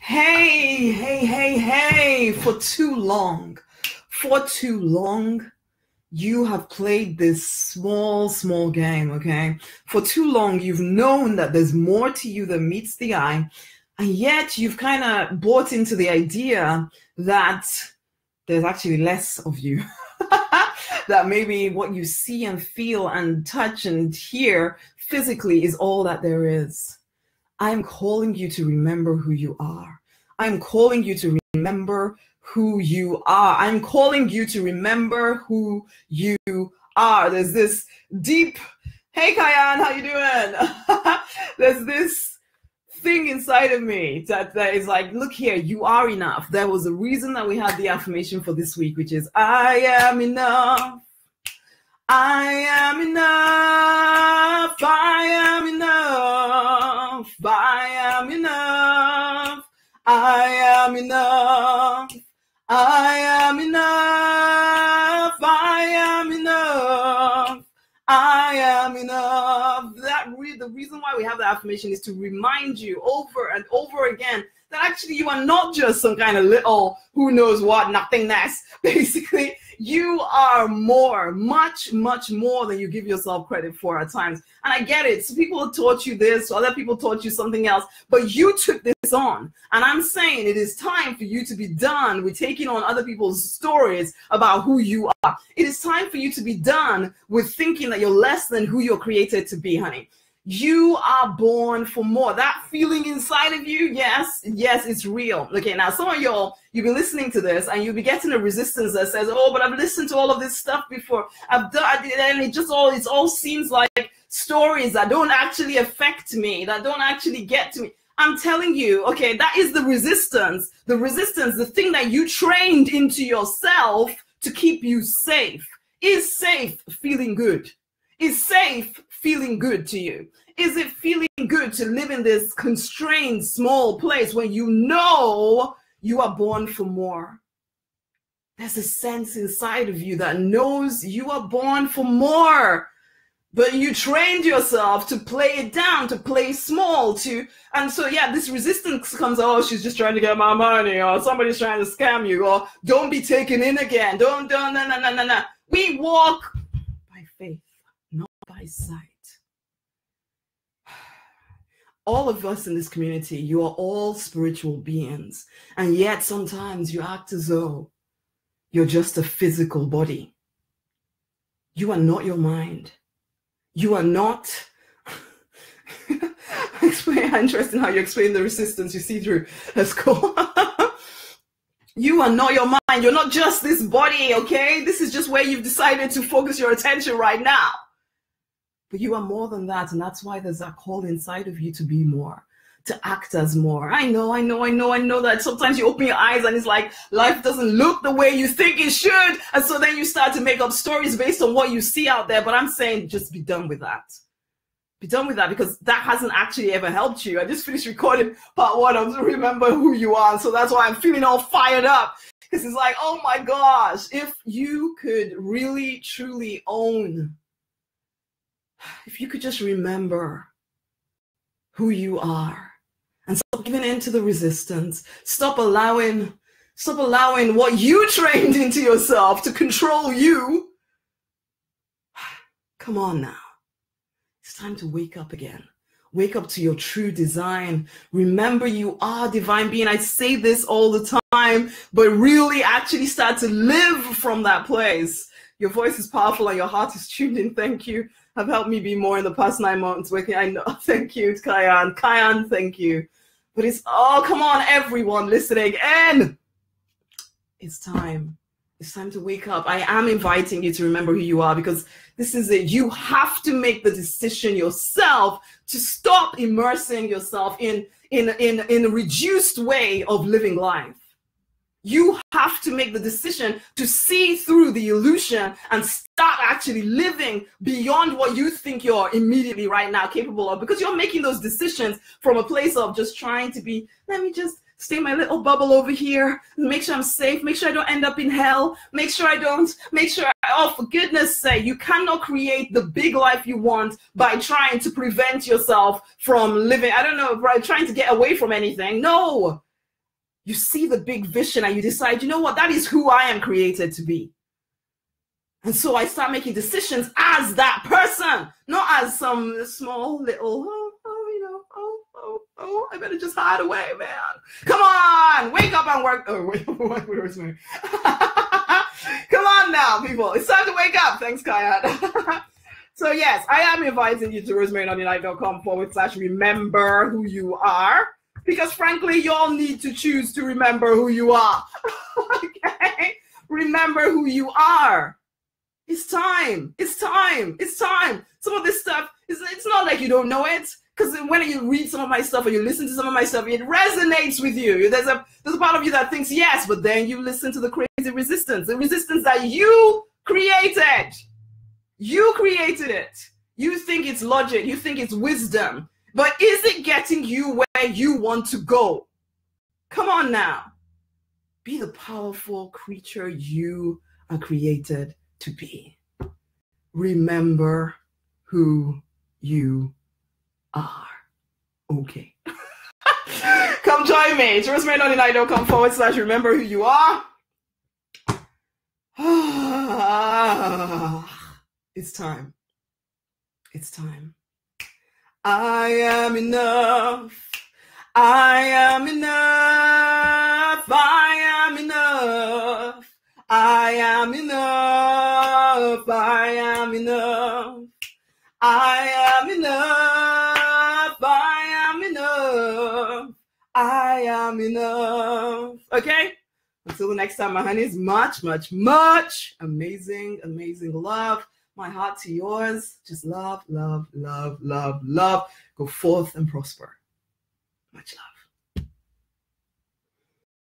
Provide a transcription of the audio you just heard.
Hey, hey, hey, hey, for too long, you have played this small game, okay? For too long, you've known that there's more to you than meets the eye, and yet you've kind of bought into the idea that there's actually less of you. That maybe what you see and feel and touch and hear physically is all that there is. I'm calling you to remember who you are. I'm calling you to remember who you are. I'm calling you to remember who you are. There's this deep, hey Kayan, how you doing? There's this thing inside of me that is like, look here, you are enough. There was a reason that we had the affirmation for this week, which is, I am enough. I am enough, I am enough, I am enough, I am enough, I am enough, I am enough, I am enough. The reason why we have the affirmation is to remind you over and over again that actually you are not just some kind of little who knows what nothingness. Basically, you are more, much more than you give yourself credit for at times. And I get it. So people taught you this, other people taught you something else, but you took this on. And I'm saying it is time for you to be done with taking on other people's stories about who you are. It is time for you to be done with thinking that you're less than who you're created to be, honey. You are born for more. That feeling inside of you, yes, it's real. Okay, now some of y'all, you've been listening to this and you'll be getting a resistance that says, oh, but I've listened to all of this stuff before. I've done, and it all seems like stories that don't actually affect me, that don't actually get to me. I'm telling you, okay, that is the resistance, the thing that you trained into yourself to keep you safe. Is safe feeling good? Is safe feeling good to you? Is it feeling good to live in this constrained small place when you know you are born for more? There's a sense inside of you that knows you are born for more, but you trained yourself to play it down, to play small, and so yeah, this resistance comes, oh, she's just trying to get my money, or somebody's trying to scam you, or don't be taken in again, no. We walk by faith, not by sight. All of us in this community, you are all spiritual beings, and yet sometimes you act as though you're just a physical body. You are not your mind. You are not. Interesting how you explain the resistance you see through. That's cool. You are not your mind. You're not just this body, okay? This is just where you've decided to focus your attention right now. But you are more than that, and that's why there's that call inside of you to be more, to act as more. I know that sometimes you open your eyes and it's like life doesn't look the way you think it should, and so then you start to make up stories based on what you see out there. But I'm saying just be done with that. Be done with that, because that hasn't actually ever helped you. I just finished recording part 1 of Remember Who You Are, so that's why I'm feeling all fired up, because it's like, oh my gosh, if you could really truly own, if you could just remember who you are and stop giving in to the resistance, stop allowing what you trained into yourself to control you. Come on now. It's time to wake up again. Wake up to your true design. Remember, you are a divine being. I say this all the time, but really actually start to live from that place. Your voice is powerful and your heart is tuned in. Thank you. Have helped me be more in the past 9 months working. I know. Thank you, Kayan. Kayan, thank you. But it's, oh, come on, everyone listening. And it's time. It's time to wake up. I am inviting you to remember who you are, because this is it. You have to make the decision yourself to stop immersing yourself in a reduced way of living life. You have to make the decision to see through the illusion and start actually living beyond what you think you're immediately right now capable of, because you're making those decisions from a place of just trying to be, let me just stay in my little bubble over here, make sure I'm safe, make sure I don't end up in hell, oh, for goodness sake, you cannot create the big life you want by trying to prevent yourself from living, I don't know, by trying to get away from anything. No. You see the big vision and you decide, you know what, that is who I am created to be. And so I start making decisions as that person, not as some small little, I better just hide away, man. Come on, wake up and work. Oh, wait, where's my... Come on now, people. It's time to wake up. Thanks, Kaya. So yes, I am inviting you to rosemarynoninlight.com/remember who you are. Because frankly, you all need to choose to remember who you are. Okay? Remember who you are. It's time. It's time. It's time. Some of this stuff, it's not like you don't know it. Because when you read some of my stuff or you listen to some of my stuff, it resonates with you. There's a part of you that thinks yes, but then you listen to the crazy resistance. The resistance that you created. You created it. You think it's logic. You think it's wisdom. But is it getting you where you want to go? Come on now. Be the powerful creature you are created to be. Remember who you are. Okay. Come join me. It's rosemarynoninlight.com/remember who you are. It's time. It's time. I am enough. I am enough. I am enough. I am enough. I am enough. I am enough. I am enough. I am enough. Okay? Until the next time, my honeys, much, much, much amazing, amazing love. My heart to yours. Just love, love, love, love, love. Go forth and prosper. Much love.